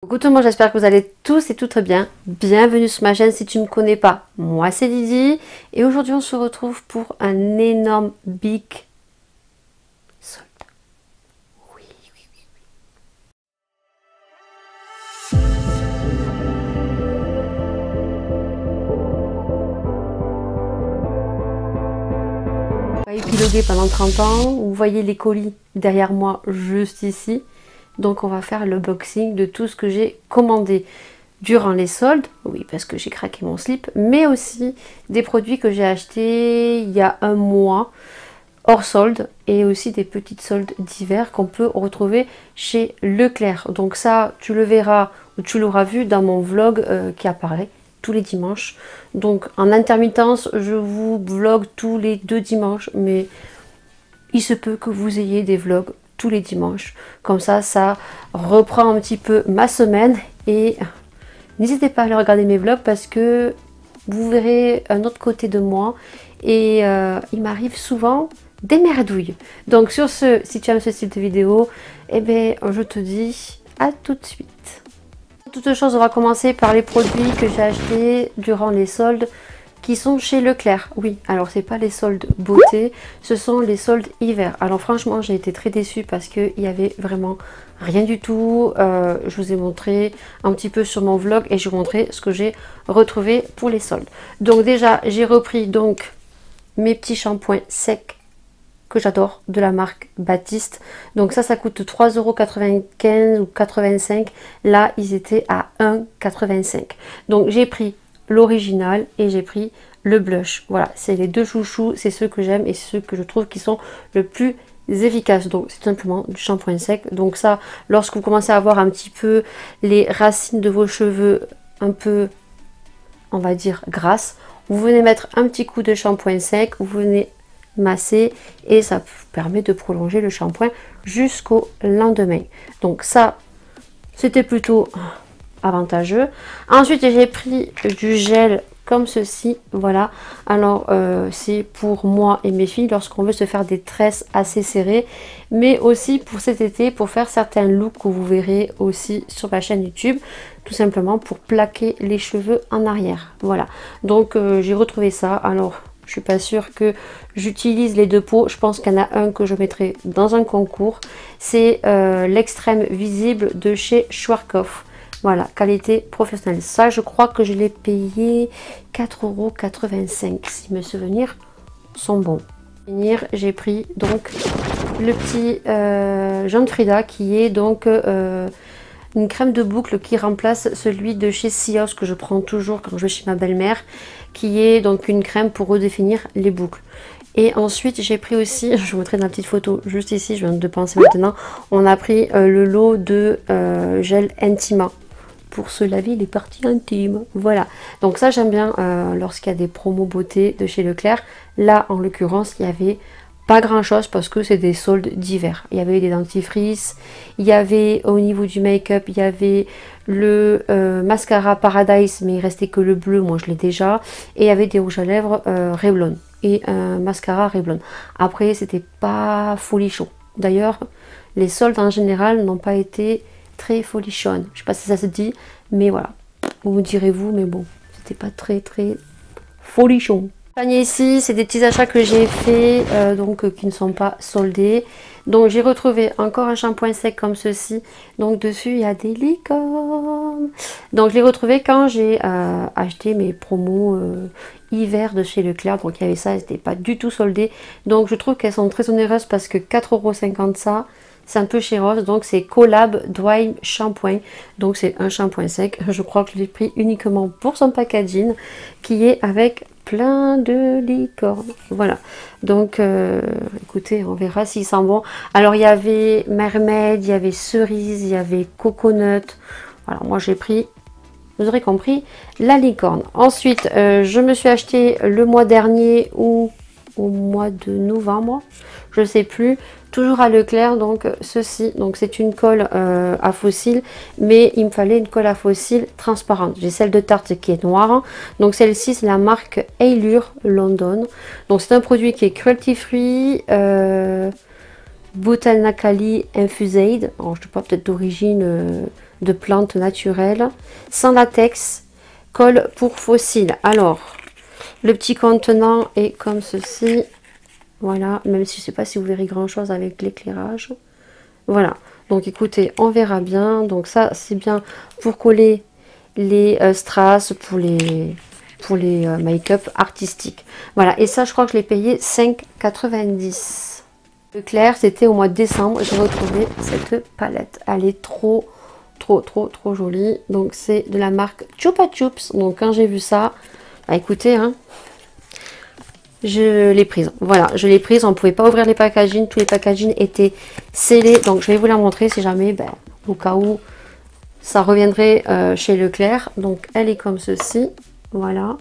Coucou tout le monde, j'espère que vous allez tous et toutes bien. Bienvenue sur ma chaîne si tu ne me connais pas. Moi c'est Lydie et aujourd'hui on se retrouve pour un énorme big solde. Oui. On va épiloguer pendant 30 ans. Vous voyez les colis derrière moi juste ici. Donc on va faire le boxing de tout ce que j'ai commandé durant les soldes, oui parce que j'ai craqué mon slip, mais aussi des produits que j'ai achetés il y a un mois hors solde et aussi des petites soldes d'hiver qu'on peut retrouver chez Leclerc. Donc ça tu le verras ou tu l'auras vu dans mon vlog qui apparaît tous les dimanches. Donc en intermittence je vous vlog tous les 2 dimanches, mais il se peut que vous ayez des vlogs tous les dimanches, comme ça reprend un petit peu ma semaine. Et n'hésitez pas à aller regarder mes vlogs parce que vous verrez un autre côté de moi et il m'arrive souvent des merdouilles. Donc sur ce, si tu aimes ce style de vidéo, eh bien je te dis à tout de suite. Toute chose, on va commencer par les produits que j'ai achetés durant les soldes qui sont chez Leclerc. Oui, alors c'est pas les soldes beauté, ce sont les soldes hiver. Alors franchement j'ai été très déçue parce qu'il y avait vraiment rien du tout. Je vous ai montré un petit peu sur mon vlog et je vous montrais ce que j'ai retrouvé pour les soldes. Donc déjà j'ai repris donc mes petits shampoings secs que j'adore de la marque Baptiste. Donc ça coûte 3,95 € ou 85. Là ils étaient à 1,85 €. Donc j'ai pris l'original et j'ai pris le blush. Voilà, c'est les deux chouchous, c'est ceux que j'aime et ceux que je trouve qui sont le plus efficaces. Donc c'est simplement du shampoing sec. Donc ça, lorsque vous commencez à avoir un petit peu les racines de vos cheveux un peu, on va dire, grasses, vous venez mettre un petit coup de shampoing sec, vous venez masser et ça vous permet de prolonger le shampoing jusqu'au lendemain. Donc ça, c'était plutôt avantageux. Ensuite j'ai pris du gel comme ceci, voilà. Alors c'est pour moi et mes filles lorsqu'on veut se faire des tresses assez serrées, mais aussi pour cet été pour faire certains looks que vous verrez aussi sur ma chaîne YouTube, tout simplement pour plaquer les cheveux en arrière. Voilà, donc j'ai retrouvé ça. Alors je suis pas sûre que j'utilise les deux pots, je pense qu'il y en a un que je mettrai dans un concours. C'est l'extrême visible de chez Schwarzkopf. Voilà, qualité professionnelle. Ça, je crois que je l'ai payé 4,85 € si mes souvenirs sont bons. J'ai pris donc le petit Jean Frida qui est donc une crème de boucle qui remplace celui de chez Sios que je prends toujours quand je vais chez ma belle-mère, qui est donc une crème pour redéfinir les boucles. Et ensuite j'ai pris aussi, je vous montrerai dans la petite photo juste ici, je viens de penser maintenant, on a pris le lot de gel Intima pour se laver les parties intimes. Voilà, donc ça j'aime bien lorsqu'il y a des promos beauté de chez Leclerc. Là en l'occurrence il y avait pas grand chose parce que c'est des soldes d'hiver. Il y avait des dentifrices, il y avait au niveau du make-up, il y avait le mascara Paradise, mais il restait que le bleu, moi je l'ai déjà, et il y avait des rouges à lèvres Revlon et un mascara Revlon. Après c'était pas folichon. D'ailleurs les soldes en général n'ont pas été très folichonne, je sais pas si ça se dit, mais voilà, vous me direz vous, mais bon, c'était pas très folichon. Panier ici, c'est des petits achats que j'ai fait, donc qui ne sont pas soldés. Donc j'ai retrouvé encore un shampoing sec comme ceci, donc dessus il y a des licornes. Donc je l'ai retrouvé quand j'ai acheté mes promos hiver de chez Leclerc, donc il y avait ça, c'était pas du tout soldé. Donc je trouve qu'elles sont très onéreuses parce que 4,50 € ça, c'est un peu chéros. Donc c'est Collab Dry Shampoing, donc c'est un shampoing sec. Je crois que je l'ai pris uniquement pour son packaging qui est avec plein de licornes. Voilà, donc écoutez, on verra s'il sent bon. Alors il y avait mermaid, il y avait cerise, il y avait coconut. Alors moi j'ai pris, vous aurez compris, la licorne. Ensuite je me suis acheté le mois dernier ou au mois de novembre, je sais plus. Toujours à Leclerc, donc ceci, donc c'est une colle à fossiles, mais il me fallait une colle à fossiles transparente. J'ai celle de Tarte qui est noire, donc celle-ci c'est la marque Allure London. Donc c'est un produit qui est cruelty free, botanically infused, alors je ne sais pas, peut-être d'origine de plantes naturelles, sans latex, colle pour fossiles. Alors, le petit contenant est comme ceci. Voilà, même si je ne sais pas si vous verrez grand chose avec l'éclairage. Voilà, donc écoutez, on verra bien. Donc ça, c'est bien pour coller les strass, pour les make-up artistiques. Voilà, et ça, je crois que je l'ai payé 5,90. Leclerc, c'était au mois de décembre. J'ai retrouvé cette palette. Elle est trop jolie. Donc c'est de la marque Chupa Chups. Donc quand j'ai vu ça, bah écoutez, hein, je l'ai prise. Voilà, je l'ai prise. On ne pouvait pas ouvrir les packaging. Tous les packaging étaient scellés. Donc, je vais vous la montrer si jamais, ben, au cas où, ça reviendrait chez Leclerc. Donc, elle est comme ceci. Voilà.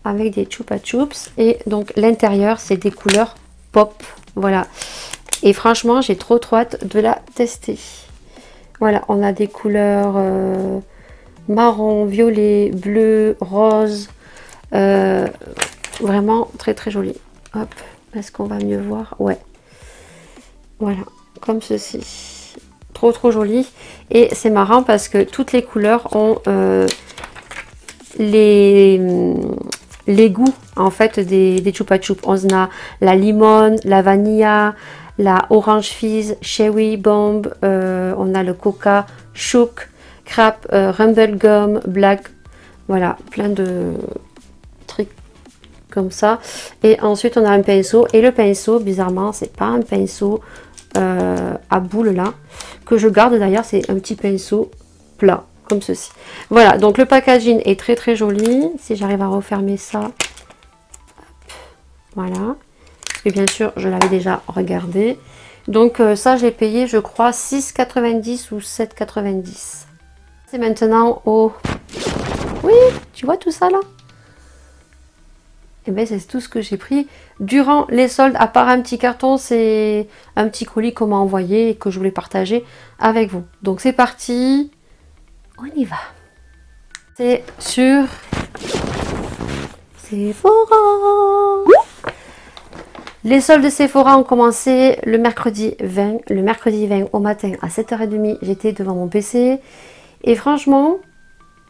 Avec des Chupa Chups. Et donc, l'intérieur, c'est des couleurs pop. Voilà. Et franchement, j'ai trop hâte de la tester. Voilà, on a des couleurs marron, violet, bleu, rose. Vraiment très joli. Hop, est-ce qu'on va mieux voir? Ouais. Voilà, comme ceci. Trop joli. Et c'est marrant parce que toutes les couleurs ont les goûts en fait des Chupa Chups. On a la limone, la vanilla, la orange fizz, cherry bomb, on a le coca, chouk, crap, rumble gum, black. Voilà, plein de trucs comme ça. Et ensuite on a un pinceau, et le pinceau bizarrement c'est pas un pinceau à boule là que je garde, d'ailleurs c'est un petit pinceau plat comme ceci. Voilà, donc le packaging est très joli. Si j'arrive à refermer ça, hop, voilà, et bien sûr je l'avais déjà regardé. Donc ça j'ai payé je crois 6,90 ou 7,90. C'est maintenant au... Oui, tu vois tout ça là? Et bien c'est tout ce que j'ai pris durant les soldes, à part un petit carton, c'est un petit colis qu'on m'a envoyé et que je voulais partager avec vous. Donc c'est parti, on y va. C'est sur Sephora. Les soldes de Sephora ont commencé le mercredi 20. Le mercredi 20 au matin à 7h30, j'étais devant mon PC. Et franchement,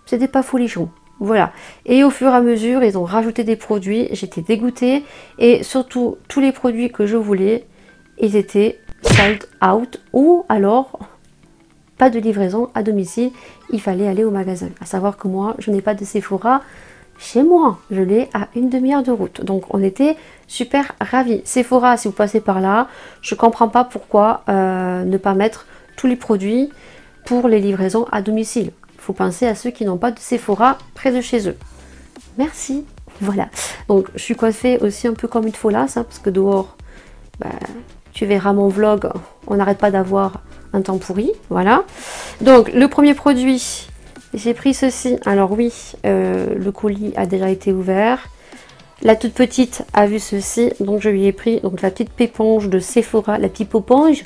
c'était pas folichon. Voilà, et au fur et à mesure ils ont rajouté des produits, j'étais dégoûtée, et surtout tous les produits que je voulais ils étaient sold out, ou alors pas de livraison à domicile, il fallait aller au magasin. À savoir que moi je n'ai pas de Sephora chez moi, je l'ai à une demi-heure de route, donc on était super ravis. Sephora, si vous passez par là, je comprends pas pourquoi ne pas mettre tous les produits pour les livraisons à domicile. Il faut penser à ceux qui n'ont pas de Sephora près de chez eux. Merci. Voilà. Donc, je suis coiffée aussi un peu comme une folasse, hein, parce que dehors, bah, tu verras mon vlog, on n'arrête pas d'avoir un temps pourri. Voilà. Donc, le premier produit, j'ai pris ceci. Alors oui, le colis a déjà été ouvert. La toute petite a vu ceci. Donc, je lui ai pris donc, la petite péponge de Sephora, la petite péponge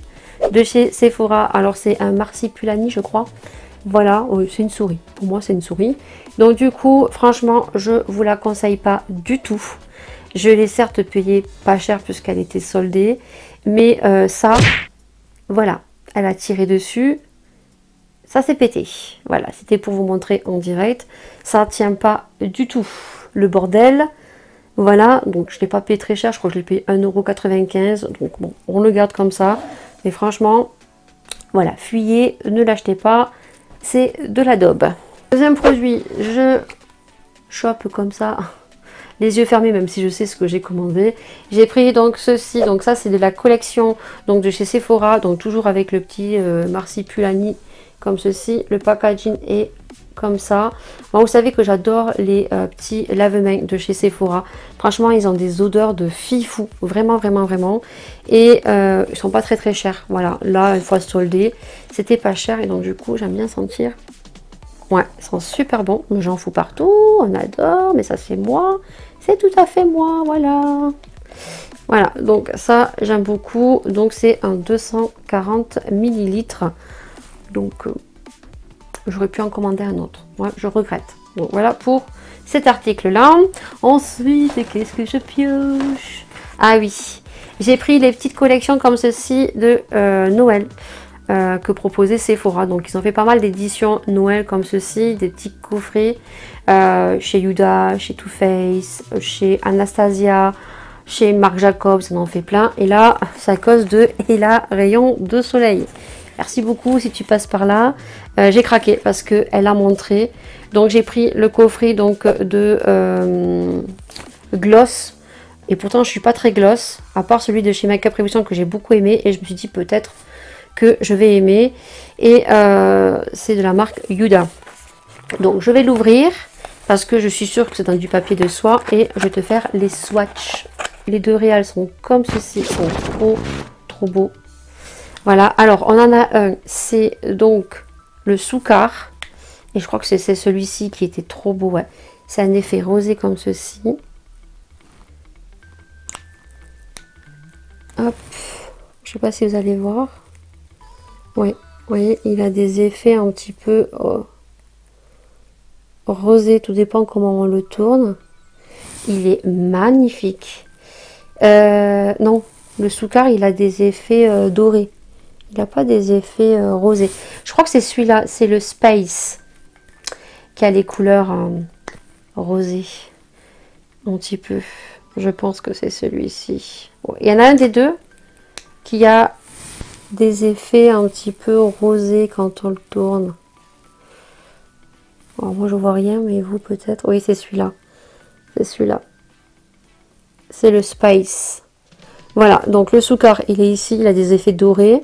de chez Sephora. Alors, c'est un Marsipulani, je crois. Voilà, c'est une souris. Pour moi, c'est une souris. Donc, du coup, franchement, je vous la conseille pas du tout. Je l'ai certes payée pas cher puisqu'elle était soldée. Mais ça, voilà, elle a tiré dessus. Ça s'est pété. Voilà, c'était pour vous montrer en direct. Ça tient pas du tout. Le bordel. Voilà, donc je ne l'ai pas payé très cher. Je crois que je l'ai payé 1,95 €. Donc, bon, on le garde comme ça. Mais franchement, voilà, fuyez, ne l'achetez pas. C'est de la daube. Deuxième produit, je chope comme ça, les yeux fermés, même si je sais ce que j'ai commandé. J'ai pris donc ceci, donc ça c'est de la collection donc de chez Sephora, donc toujours avec le petit Marsipulani comme ceci. Le packaging est comme ça. Bon, vous savez que j'adore les petits lave-mains de chez Sephora. Franchement, ils ont des odeurs de fifou, vraiment. Et ils sont pas très chers. Voilà, là, une fois soldé, c'était pas cher. Et donc, du coup, j'aime bien sentir. Ouais, ils sont super bons. J'en fous partout, on adore. Mais ça, c'est moi. C'est tout à fait moi, voilà. Voilà, donc ça j'aime beaucoup. Donc c'est un 240 millilitres. Donc j'aurais pu en commander un autre. Moi je regrette. Donc voilà pour cet article là. Ensuite, qu'est-ce que je pioche? Ah oui, j'ai pris les petites collections comme ceci de Noël. Que proposait Sephora. Donc ils ont fait pas mal d'éditions Noël comme ceci, des petits coffrets chez Huda, chez Too Faced, chez Anastasia, chez Marc Jacobs, on en fait plein. Et là, c'est à cause de Ella Rayon de Soleil. Merci beaucoup si tu passes par là. J'ai craqué parce que elle a montré. Donc j'ai pris le coffret donc de gloss. Et pourtant je suis pas très gloss, à part celui de chez Makeup Revolution que j'ai beaucoup aimé. Et je me suis dit peut-être que je vais aimer, et c'est de la marque Huda. Donc je vais l'ouvrir parce que je suis sûre que c'est dans du papier de soie, et je vais te faire les swatchs. Les deux réals sont comme ceci, ils sont trop beaux. Voilà, alors on en a un, c'est donc le Soukar, et je crois que c'est celui-ci qui était trop beau, ouais. C'est un effet rosé comme ceci. Hop, je sais pas si vous allez voir. Oui, vous voyez, il a des effets un petit peu rosés, tout dépend comment on le tourne. Il est magnifique. Non, le Soukar, il a des effets dorés. Il n'a pas des effets rosés. Je crois que c'est celui-là, c'est le Space, qui a les couleurs rosées. Un petit peu. Je pense que c'est celui-ci. Bon, il y en a un des deux qui a des effets un petit peu rosés quand on le tourne. Alors moi je vois rien, mais vous peut-être. Oui, c'est celui-là. C'est celui-là. C'est le Spice. Voilà, donc le Soukar, il est ici, il a des effets dorés.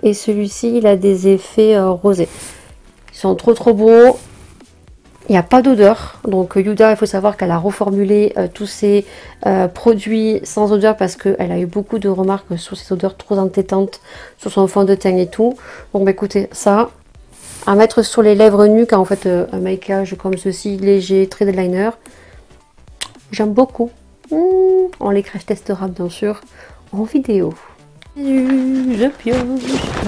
Et celui-ci, il a des effets rosés. Ils sont trop beaux. Il n'y a pas d'odeur. Donc Huda, il faut savoir qu'elle a reformulé tous ses produits sans odeur parce qu'elle a eu beaucoup de remarques sur ces odeurs trop entêtantes sur son fond de teint et tout. Donc bah, écoutez, ça, à mettre sur les lèvres nues quand vous faites un maquillage comme ceci, léger, très liner. J'aime beaucoup. On les crash testera bien sûr en vidéo. Je pioche.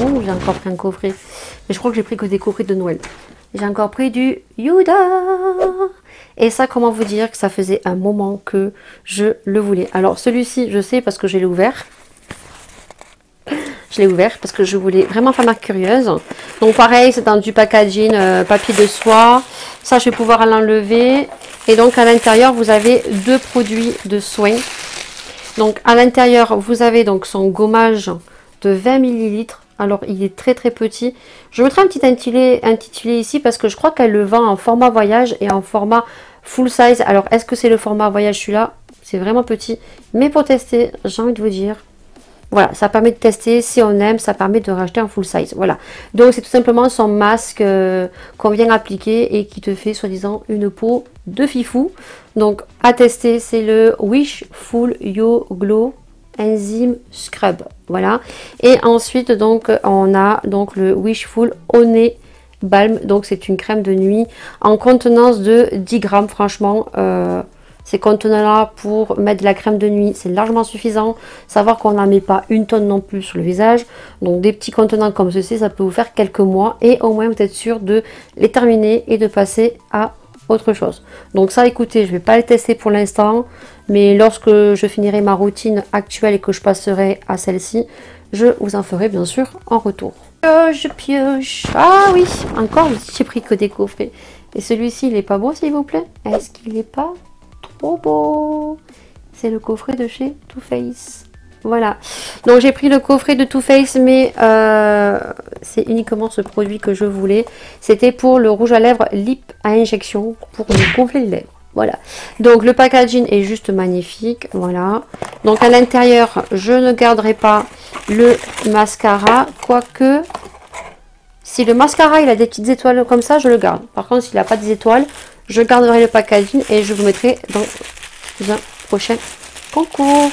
Oh, j'ai encore pris un coffret. Mais je crois que j'ai pris que des coffrets de Noël. J'ai encore pris du Huda. Et ça, comment vous dire que ça faisait un moment que je le voulais. Alors celui-ci, je sais parce que je l'ai ouvert. Je l'ai ouvert parce que je voulais vraiment faire marque curieuse. Donc pareil, c'est dans du packaging papier de soie. Ça, je vais pouvoir l'enlever. Et donc à l'intérieur, vous avez deux produits de soins. Donc à l'intérieur, vous avez donc son gommage de 20 ml. Alors il est très petit. Je mettrai un petit intitulé ici parce que je crois qu'elle le vend en format voyage et en format full size. Alors est-ce que c'est le format voyage celui-là? C'est vraiment petit. Mais pour tester, j'ai envie de vous dire, voilà, ça permet de tester. Si on aime, ça permet de racheter en full size. Voilà. Donc c'est tout simplement son masque qu'on vient appliquer et qui te fait soi-disant une peau de fifou. Donc à tester, c'est le Wish Full Yo Glow Enzyme Scrub. Voilà. Et ensuite donc on a donc le Wishful Honey Balm. Donc c'est une crème de nuit en contenance de 10 grammes. Franchement ces contenants là pour mettre de la crème de nuit, c'est largement suffisant. Savoir qu'on n'en met pas une tonne non plus sur le visage. Donc des petits contenants comme ceci, ça peut vous faire quelques mois et au moins vous êtes sûr de les terminer et de passer à autre chose. Donc ça, écoutez, je vais pas le tester pour l'instant, mais lorsque je finirai ma routine actuelle et que je passerai à celle-ci, je vous en ferai bien sûr en retour. Je pioche. Ah oui, encore, j'ai pris que des coffrets. Et celui-ci, il est pas beau, s'il vous plaît? Est-ce qu'il est pas trop beau? C'est le coffret de chez Too Faced. Voilà, donc j'ai pris le coffret de Too Faced, mais c'est uniquement ce produit que je voulais. C'était pour le rouge à lèvres lip à injection pour me gonfler les lèvres. Voilà, donc le packaging est juste magnifique. Voilà, donc à l'intérieur, je ne garderai pas le mascara, quoique si le mascara il a des petites étoiles comme ça, je le garde. Par contre, s'il n'a pas des étoiles, je garderai le packaging et je vous mettrai dans un prochain concours.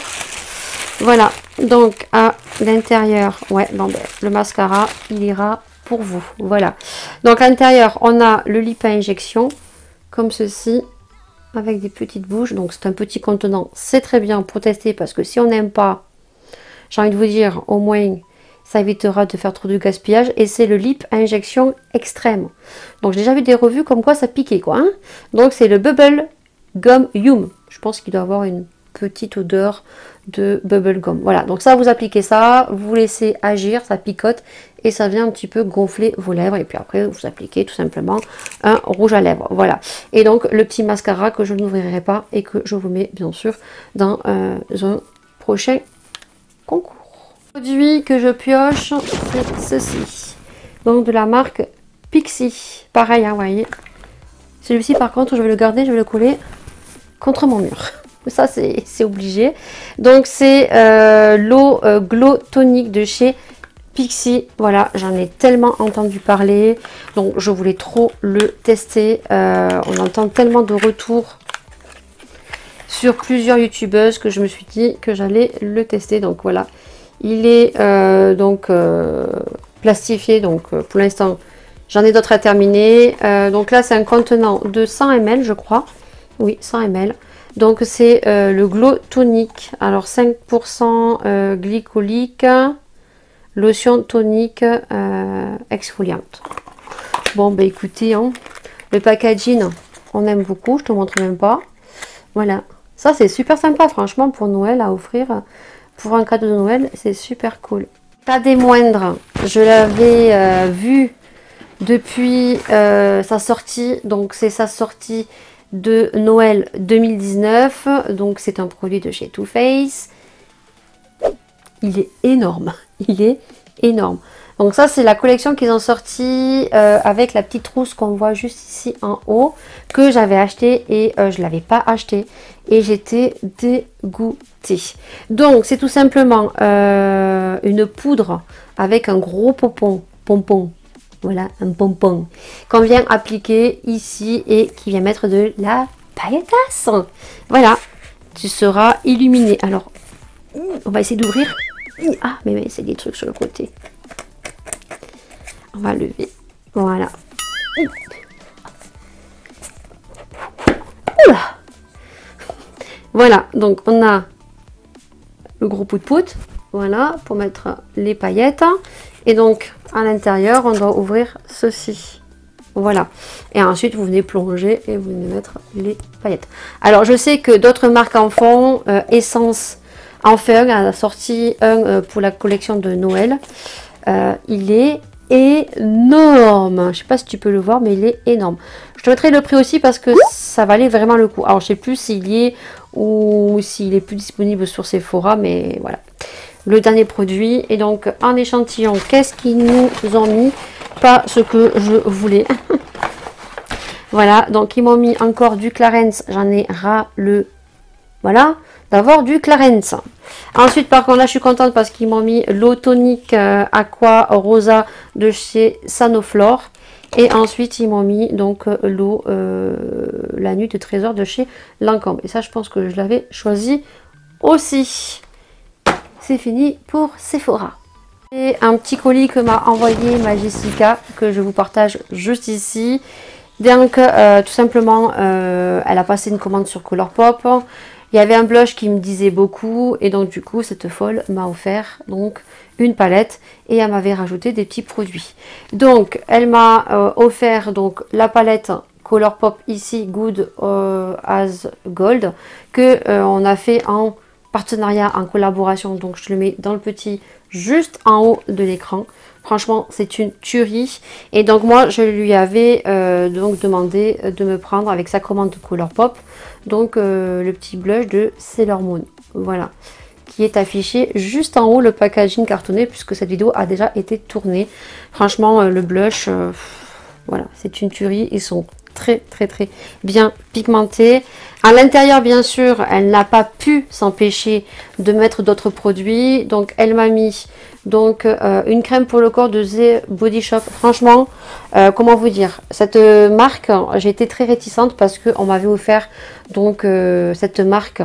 Voilà, donc à l'intérieur, ouais, bon, ben, le mascara, il ira pour vous. Voilà, donc à l'intérieur, on a le lip à injection, comme ceci. avec des petites bouches. Donc c'est un petit contenant, c'est très bien pour tester parce que si on n'aime pas, j'ai envie de vous dire, au moins ça évitera de faire trop de gaspillage. Et c'est le lip injection extrême. Donc j'ai déjà vu des revues comme quoi ça piquait quoi. Hein. Donc c'est le Bubble Gum Yum. Je pense qu'il doit avoir une petite odeur de bubble gum. Voilà, donc ça vous appliquez ça, vous laissez agir, ça picote et ça vient un petit peu gonfler vos lèvres. Et puis après vous appliquez tout simplement un rouge à lèvres. Voilà. Et donc le petit mascara que je n'ouvrirai pas et que je vous mets bien sûr dans un prochain concours. Le produit que je pioche, c'est ceci. Donc de la marque Pixi. Pareil, hein, vous voyez. Celui-ci par contre, je vais le garder, je vais le coller contre mon mur. Ça c'est obligé. Donc c'est l'eau Glow Tonic de chez Pixi. Voilà, j'en ai tellement entendu parler. Donc je voulais trop le tester. On entend tellement de retours sur plusieurs youtubeuses que je me suis dit que j'allais le tester. Donc voilà, il est plastifié. Donc pour l'instant j'en ai d'autres à terminer. Donc là c'est un contenant de 100 ml je crois. Oui, 100 ml. Donc c'est le Glow Tonic. Alors 5% glycolique, lotion tonique exfoliante. Bon bah écoutez, hein, le packaging, on aime beaucoup, je te montre même pas. Voilà, ça c'est super sympa franchement pour Noël à offrir. Pour un cadeau de Noël, c'est super cool. Pas des moindres, je l'avais vu depuis sa sortie. Donc c'est sa sortie de Noël 2019, donc c'est un produit de chez Too Faced. Il est énorme, il est énorme. Donc ça c'est la collection qu'ils ont sorti avec la petite trousse qu'on voit juste ici en haut, que j'avais acheté et je l'avais pas acheté et j'étais dégoûtée. Donc c'est tout simplement une poudre avec un gros pompon. Voilà, un pompon qu'on vient appliquer ici et qui vient mettre de la pailletasse. Voilà, tu seras illuminé. Alors, on va essayer d'ouvrir. Ah, mais c'est des trucs sur le côté. On va lever. Voilà. Oula. Voilà, donc on a le gros pout-pout. Voilà, pour mettre les paillettes. Et donc, à l'intérieur, on doit ouvrir ceci. Voilà. Et ensuite, vous venez plonger et vous venez mettre les paillettes. Alors, je sais que d'autres marques en font. Essence en fait un, a sorti un pour la collection de Noël. Il est énorme. Je ne sais pas si tu peux le voir, mais il est énorme. Je te mettrai le prix aussi parce que ça valait vraiment le coup. Alors, je ne sais plus s'il y est ou s'il est plus disponible sur Sephora, mais voilà. Le dernier produit. Et donc en échantillon, qu'est-ce qu'ils nous ont mis? Pas ce que je voulais. Voilà, donc ils m'ont mis encore du Clarins. J'en ai ras le... Voilà, d'avoir du Clarins. Ensuite, par contre, là, je suis contente parce qu'ils m'ont mis l'eau tonique Aqua Rosa de chez Sanoflore. Et ensuite, ils m'ont mis donc l'eau la nuit de trésor de chez Lancôme. Et ça, je pense que je l'avais choisi aussi. C'est fini pour Sephora. Et un petit colis que m'a envoyé ma Jessica, que je vous partage juste ici. Donc, tout simplement, elle a passé une commande sur Colourpop. Il y avait un blush qui me disait beaucoup. Et donc, du coup, cette folle m'a offert donc une palette. Et elle m'avait rajouté des petits produits. Donc, elle m'a offert donc la palette Colourpop ici, Good as Gold. Que on a fait en... partenariat, en collaboration, donc je le mets dans le petit juste en haut de l'écran. Franchement, c'est une tuerie. Et donc moi, je lui avais donc demandé de me prendre avec sa commande Colourpop, donc le petit blush de Sailor Moon. Voilà, qui est affiché juste en haut, le packaging cartonné, puisque cette vidéo a déjà été tournée. Franchement, le blush, voilà, c'est une tuerie. Ils sont très bien pigmentés. À l'intérieur, bien sûr, elle n'a pas pu s'empêcher de mettre d'autres produits. Donc elle m'a mis donc une crème pour le corps de The Body Shop. Franchement, comment vous dire, cette marque, j'ai été très réticente parce qu'on m'avait offert donc cette marque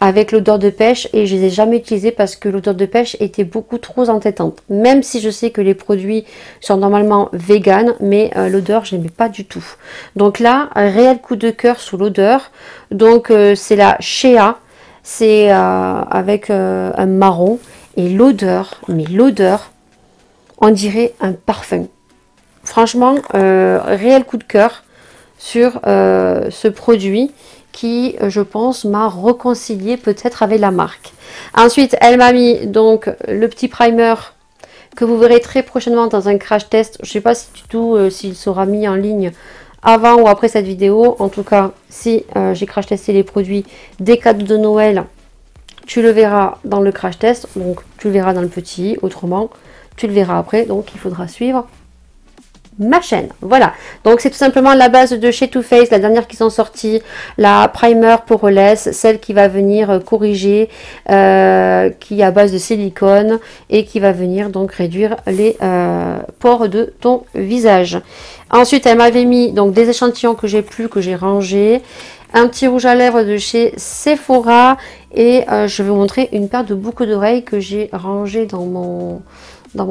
avec l'odeur de pêche et je les ai jamais utilisées parce que l'odeur de pêche était beaucoup trop entêtante. Même si je sais que les produits sont normalement vegan, mais l'odeur je n'aimais pas du tout. Donc là, un réel coup de cœur sous l'odeur. Donc c'est la Shea, c'est avec un marron et l'odeur, mais l'odeur, on dirait un parfum. Franchement, réel coup de cœur sur ce produit qui, je pense, m'a réconcilié peut-être avec la marque. Ensuite, elle m'a mis donc le petit primer que vous verrez très prochainement dans un crash test. Je ne sais pas si du tout s'il sera mis en ligne avant ou après cette vidéo. En tout cas, si j'ai crash testé les produits des cadeaux de Noël, tu le verras dans le crash test. Donc, tu le verras dans le petit. Autrement, tu le verras après. Donc, il faudra suivre ma chaîne. Voilà, donc c'est tout simplement la base de chez Too Faced, la dernière qui sont sorties, la primer poreless, celle qui va venir corriger, qui est à base de silicone et qui va venir donc réduire les pores de ton visage. Ensuite, elle m'avait mis donc des échantillons que j'ai plus, que j'ai rangé, un petit rouge à lèvres de chez Sephora et je vais vous montrer une paire de boucles d'oreilles que j'ai rangé dans mon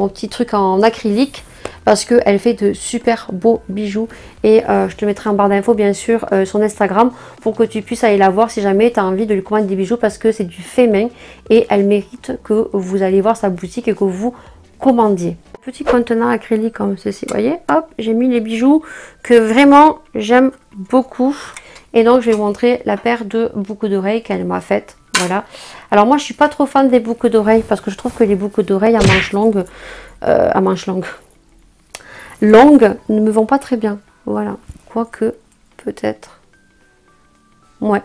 petit truc en acrylique parce qu'elle fait de super beaux bijoux et je te mettrai en barre d'infos bien sûr son Instagram pour que tu puisses aller la voir si jamais tu as envie de lui commander des bijoux parce que c'est du fait main et elle mérite que vous allez voir sa boutique et que vous commandiez. Petit contenant acrylique comme ceci, vous voyez, hop, j'ai mis les bijoux que vraiment j'aime beaucoup et donc je vais vous montrer la paire de boucles d'oreilles qu'elle m'a faite. Voilà. Alors moi je suis pas trop fan des boucles d'oreilles parce que je trouve que les boucles d'oreilles à manches longues, longues ne me vont pas très bien. Voilà. Quoique, peut-être. Ouais.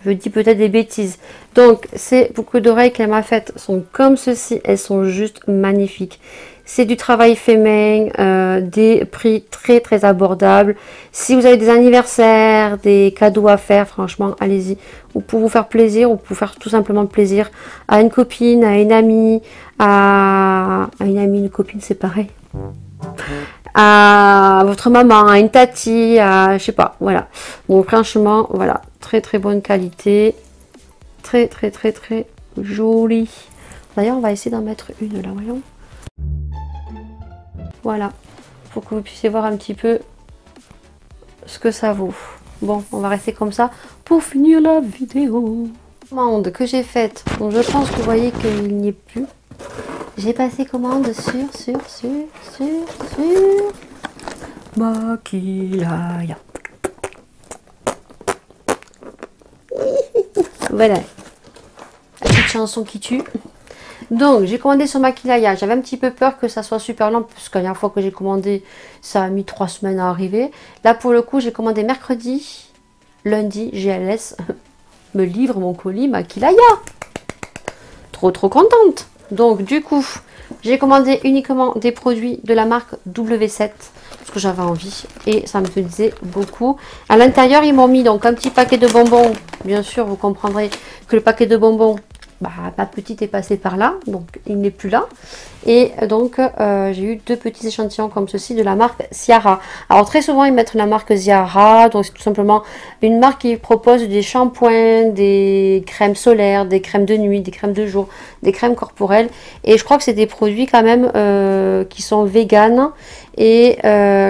Je dis peut-être des bêtises. Donc ces boucles d'oreilles qu'elle m'a faites sont comme ceci. Elles sont juste magnifiques. C'est du travail fait main, des prix très très abordables. Si vous avez des anniversaires, des cadeaux à faire, franchement, allez-y. Ou pour vous faire plaisir, ou pour faire tout simplement plaisir à une copine, à une amie, une copine, c'est pareil. À votre maman, à une tati, à je sais pas, voilà. Donc franchement, voilà, très très bonne qualité. Très très très très jolie. D'ailleurs, on va essayer d'en mettre une là, voyons. Voilà, pour que vous puissiez voir un petit peu ce que ça vaut. Bon, on va rester comme ça pour finir la vidéo. Commande que j'ai faite, donc je pense que vous voyez qu'il n'y est plus. J'ai passé commande sur Makilaya. Voilà, la petite chanson qui tue. Donc, j'ai commandé sur Makilaya. J'avais un petit peu peur que ça soit super lent, parce que la dernière fois que j'ai commandé, ça a mis 3 semaines à arriver. Là, pour le coup, j'ai commandé mercredi. Lundi, GLS me livre mon colis Makilaya. Trop contente. Donc, du coup, j'ai commandé uniquement des produits de la marque W7, parce que j'avais envie, et ça me plaisait beaucoup. À l'intérieur, ils m'ont mis donc un petit paquet de bonbons. Bien sûr, vous comprendrez que le paquet de bonbons, bah, ma petite est passée par là, donc il n'est plus là. Et donc j'ai eu 2 petits échantillons comme ceci de la marque Ciara. Alors très souvent ils mettent la marque Ciara, donc c'est tout simplement une marque qui propose des shampoings, des crèmes solaires, des crèmes de nuit, des crèmes de jour, des crèmes corporelles. Et je crois que c'est des produits quand même qui sont véganes et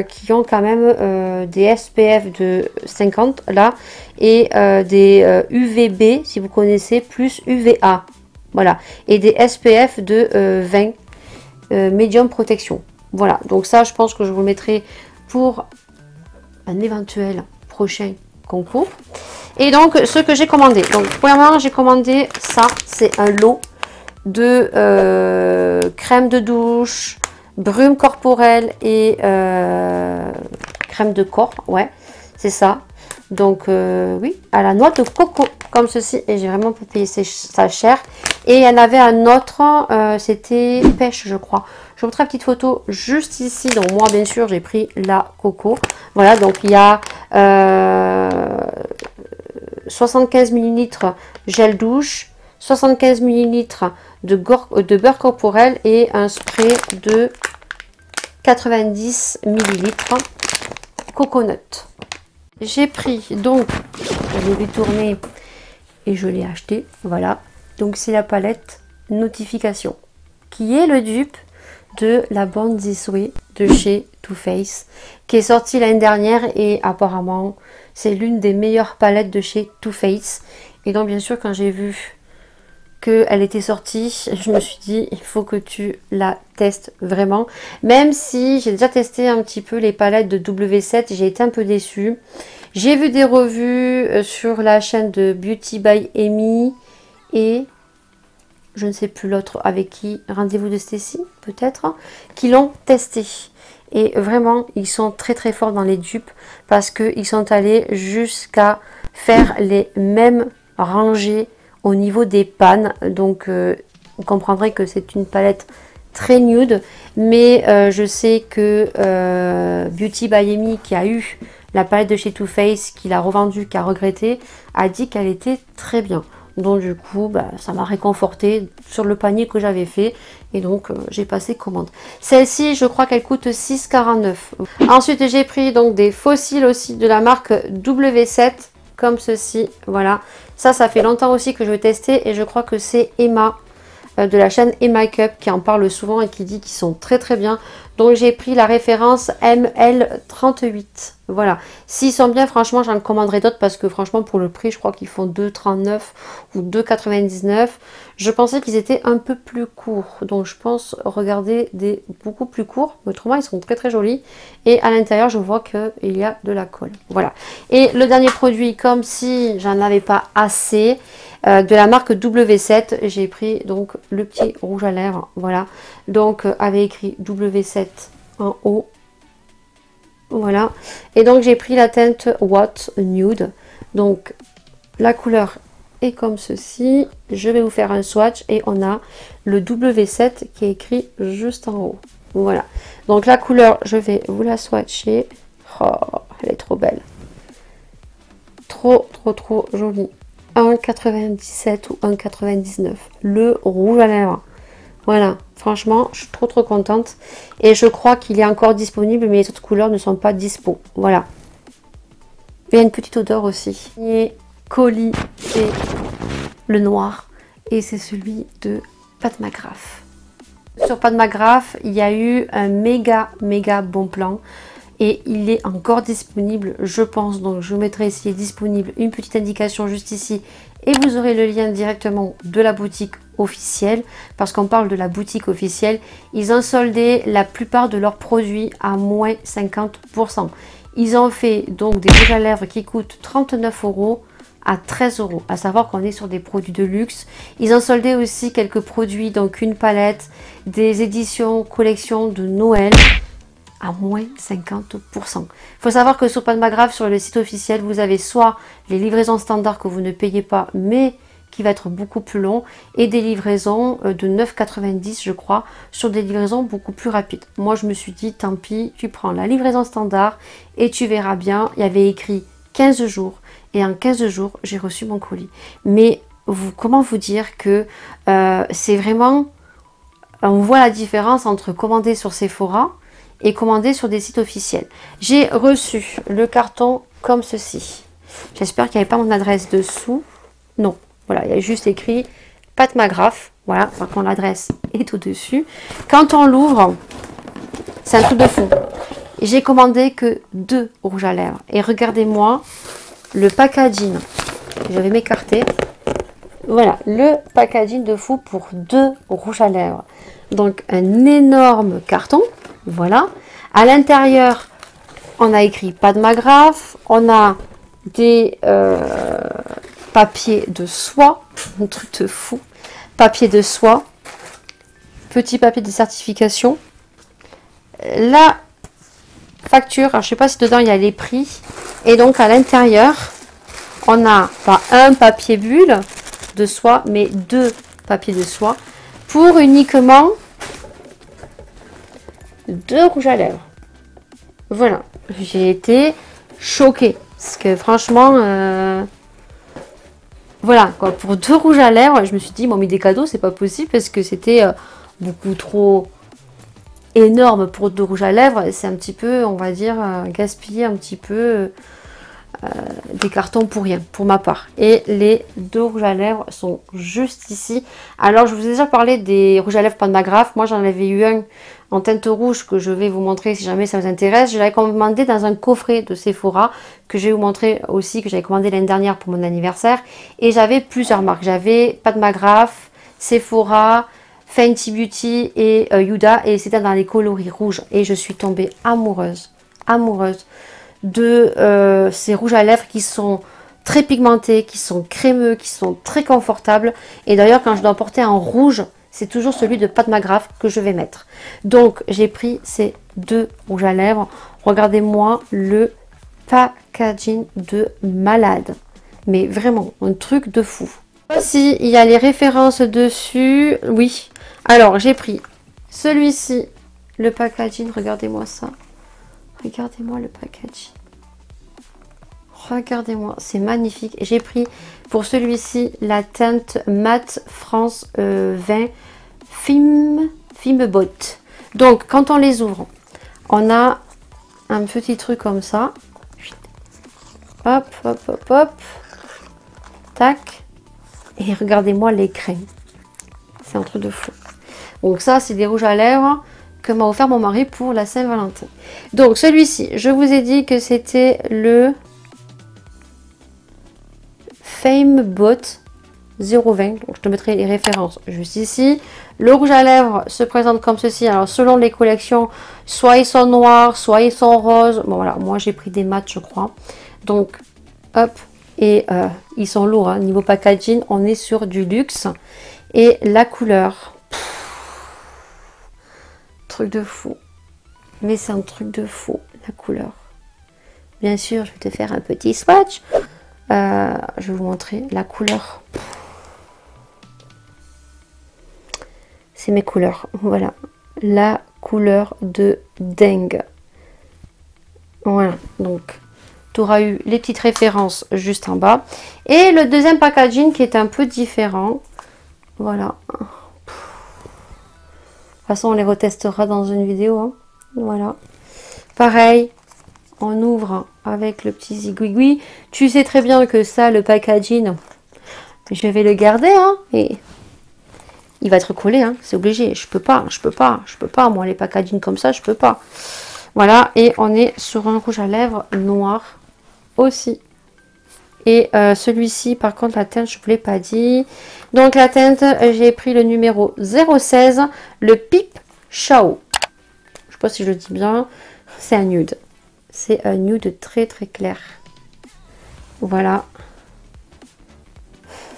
qui ont quand même des SPF de 50 là et des UVB si vous connaissez plus UVA. Voilà, et des SPF de 20 médium protection. Voilà, donc ça je pense que je vous le mettrai pour un éventuel prochain concours. Et donc ce que j'ai commandé, donc premièrement j'ai commandé ça, c'est un lot de crème de douche, brume corporelle et crème de corps, ouais, c'est ça. Donc oui, à la noix de coco comme ceci, et j'ai vraiment pas payé ça cher. Et il y en avait un autre, c'était pêche je crois. Je vous montrerai une petite photo juste ici. Donc moi bien sûr j'ai pris la coco. Voilà, donc il y a 75 ml gel douche, 75 ml de beurre corporel et un spray de 90 ml coconut. J'ai pris donc, je l'ai tourné et je l'ai acheté, voilà. Donc c'est la palette Notification qui est le dupe de la bande This Way de chez Too Faced qui est sortie l'année dernière et apparemment c'est l'une des meilleures palettes de chez Too Faced. Et donc bien sûr quand j'ai vu qu'elle était sortie, je me suis dit il faut que tu la testes vraiment. Même si j'ai déjà testé un petit peu les palettes de W7, j'ai été un peu déçue. J'ai vu des revues sur la chaîne de Beauty by Amy et je ne sais plus l'autre avec qui, Rendez-vous de Stacy peut-être, qui l'ont testé. Et vraiment, ils sont très très forts dans les dupes parce qu'ils sont allés jusqu'à faire les mêmes rangées au niveau des pannes. Donc, vous comprendrez que c'est une palette très nude. Mais je sais que Beauty by Amy, qui a eu la palette de chez Too Faced, qui l'a revendue, qui a regretté, a dit qu'elle était très bien. Donc du coup, bah, ça m'a réconforté sur le panier que j'avais fait. Et donc, j'ai passé commande. Celle-ci, je crois qu'elle coûte 6,49 €. Ensuite, j'ai pris donc des fossiles aussi de la marque W7. Comme ceci, voilà. Ça fait longtemps aussi que je veux tester. Et je crois que c'est Emma de la chaîne Emma Cup qui en parle souvent et qui dit qu'ils sont très très bien. Donc j'ai pris la référence ML38. Voilà. S'ils sont bien, franchement, j'en commanderai d'autres parce que franchement, pour le prix, je crois qu'ils font 2,39 € ou 2,99 €. Je pensais qu'ils étaient un peu plus courts. Donc je pense regarder des beaucoup plus courts. Autrement, ils sont très très jolis. Et à l'intérieur, je vois qu'il y a de la colle. Voilà. Et le dernier produit, comme si j'en avais pas assez, de la marque W7, j'ai pris donc le petit rouge à lèvres, voilà, donc avec écrit W7 en haut, voilà, et donc j'ai pris la teinte What Nude, donc la couleur est comme ceci. Je vais vous faire un swatch et on a le W7 qui est écrit juste en haut, voilà, donc la couleur je vais vous la swatcher. Oh, elle est trop belle, trop jolie. 1,97 ou 1,99 le rouge à lèvres. Voilà, franchement, je suis trop contente. Et je crois qu'il est encore disponible, mais les autres couleurs ne sont pas dispo. Voilà. Il y a une petite odeur aussi. Et colis, c'est le noir. Et c'est celui de Pat McGrath. Sur Pat McGrath, il y a eu un méga bon plan. Et il est encore disponible, je pense. Donc je mettrai ici, il est disponible, une petite indication juste ici. Et vous aurez le lien directement de la boutique officielle. Parce qu'on parle de la boutique officielle. Ils ont soldé la plupart de leurs produits à moins 50%. Ils ont fait donc des rouges à lèvres qui coûtent 39 € à 13 €. À savoir qu'on est sur des produits de luxe. Ils ont soldé aussi quelques produits, donc une palette, des éditions collection de Noël, à moins 50%. Il faut savoir que sur Pat McGrath, sur le site officiel, vous avez soit les livraisons standards que vous ne payez pas, mais qui va être beaucoup plus long, et des livraisons de 9,90 € je crois, sur des livraisons beaucoup plus rapides. Moi je me suis dit, tant pis, tu prends la livraison standard et tu verras bien. Il y avait écrit 15 jours, et en 15 jours, j'ai reçu mon colis. Mais comment vous dire que c'est vraiment... On voit la différence entre commander sur Sephora et commander sur des sites officiels. J'ai reçu le carton comme ceci. J'espère qu'il n'y avait pas mon adresse dessous. Non, voilà, il y a juste écrit Pat McGrath. Voilà, par contre l'adresse est au-dessus. Quand on l'ouvre, c'est un truc de fou. J'ai commandé que 2 rouges à lèvres. Et regardez-moi le packaging. Je vais m'écarter. Voilà, le packaging de fou pour 2 rouges à lèvres. Donc un énorme carton. Voilà. À l'intérieur, on a écrit Pat McGrath. On a des papiers de soie. Un truc de fou. Papier de soie. Petit papier de certification. La facture. Alors, je ne sais pas si dedans il y a les prix. Et donc à l'intérieur, on a pas un papier bulle de soie, mais 2 papiers de soie pour uniquement 2 rouges à lèvres. Voilà, j'ai été choquée parce que franchement Voilà, quoi, pour 2 rouges à lèvres, je me suis dit, ils m'ont mis des cadeaux, c'est pas possible parce que c'était beaucoup trop énorme pour 2 rouges à lèvres. C'est un petit peu, on va dire, gaspiller un petit peu des cartons pour rien, pour ma part. Et les 2 rouges à lèvres sont juste ici. Alors, je vous ai déjà parlé des rouges à lèvres Padmagraph. Moi, j'en avais eu un en teinte rouge que je vais vous montrer si jamais ça vous intéresse. Je l'avais commandé dans un coffret de Sephora que je vais vous montrer aussi, que j'avais commandé l'année dernière pour mon anniversaire. Et j'avais plusieurs marques. J'avais Padmagraph, Sephora, Fenty Beauty et Huda. Et c'était dans les coloris rouges. Et je suis tombée amoureuse de ces rouges à lèvres qui sont très pigmentés, qui sont crémeux, qui sont très confortables. Et d'ailleurs, quand je dois porter en rouge, c'est toujours celui de Padmagraph que je vais mettre. Donc, j'ai pris ces 2 rouges à lèvres. Regardez-moi le packaging de malade. Mais vraiment, un truc de fou. Voici, il y a les références dessus. Oui. Alors, j'ai pris celui-ci, le packaging. Regardez-moi ça. Regardez-moi le packaging. Regardez-moi, c'est magnifique. J'ai pris pour celui-ci la teinte Matte France 20 Film Bot. Donc, quand on les ouvre, on a un petit truc comme ça. Hop, hop, hop, hop. Tac. Et regardez-moi les crèmes. C'est un truc de fou. Donc ça, c'est des rouges à lèvres que m'a offert mon mari pour la Saint-Valentin. Donc celui-ci, je vous ai dit que c'était le Fame Bot 020. Donc je te mettrai les références juste ici. Le rouge à lèvres se présente comme ceci. Alors selon les collections, soit ils sont noirs, soit ils sont roses. Bon voilà, moi j'ai pris des mats je crois. Donc hop, et ils sont lourds. Hein. Niveau packaging, on est sur du luxe. Et la couleur, truc de fou. Mais c'est un truc de fou, la couleur. Bien sûr, je vais te faire un petit swatch. Je vais vous montrer la couleur. C'est mes couleurs. Voilà. La couleur de dingue. Voilà. Donc, tu auras eu les petites références juste en bas. Et le deuxième packaging qui est un peu différent. Voilà. De toute façon, on les retestera dans une vidéo. Hein. Voilà. Pareil. On ouvre avec le petit zigouigoui. Tu sais très bien que ça, le packaging, je vais le garder. Hein, et il va être collé. Hein, c'est obligé. Je peux pas. Moi, les packaging comme ça, je peux pas. Voilà. Et on est sur un rouge à lèvres noir aussi. Et celui-ci, par contre, la teinte, je ne vous l'ai pas dit. Donc, la teinte, j'ai pris le numéro 016, le Peep Show. Je ne sais pas si je le dis bien. C'est un nude. C'est un nude très très clair. Voilà.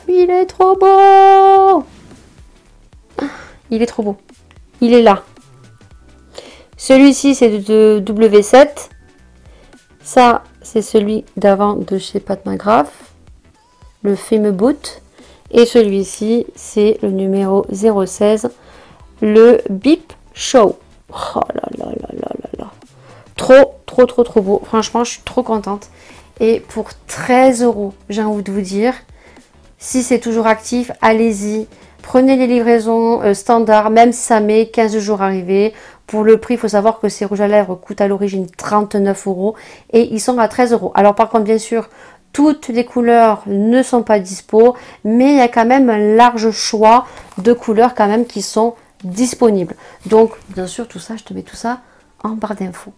Il est trop beau. Il est trop beau. Il est là. Celui-ci, c'est de W7. Ça, c'est celui d'avant de chez Padmagraph. Le Fame Boot. Et celui-ci, c'est le numéro 016. Le Beep Show. Oh là là là là là là. Trop beau. Franchement, je suis trop contente. Et pour 13 €, j'ai envie de vous dire, si c'est toujours actif, allez-y. Prenez les livraisons standards, même si ça met 15 jours à arriver. Pour le prix, il faut savoir que ces rouges à lèvres coûtent à l'origine 39 € et ils sont à 13 €. Alors par contre, bien sûr, toutes les couleurs ne sont pas dispo, mais il y a quand même un large choix de couleurs quand même qui sont disponibles. Donc, bien sûr, tout ça, je te mets tout ça en barre d'infos.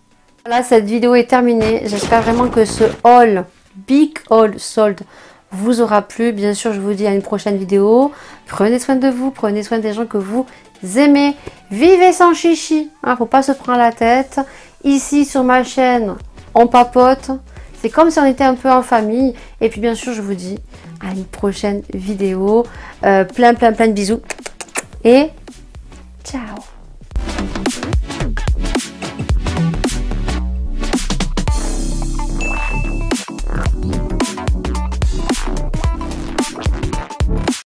Voilà, cette vidéo est terminée. J'espère vraiment que ce haul, big haul solde, vous aura plu. Bien sûr, je vous dis à une prochaine vidéo. Prenez soin de vous, prenez soin des gens que vous aimez. Vivez sans chichi, hein, faut pas se prendre la tête. Ici, sur ma chaîne, on papote. C'est comme si on était un peu en famille. Et puis, bien sûr, je vous dis à une prochaine vidéo. Plein de bisous. Et ciao.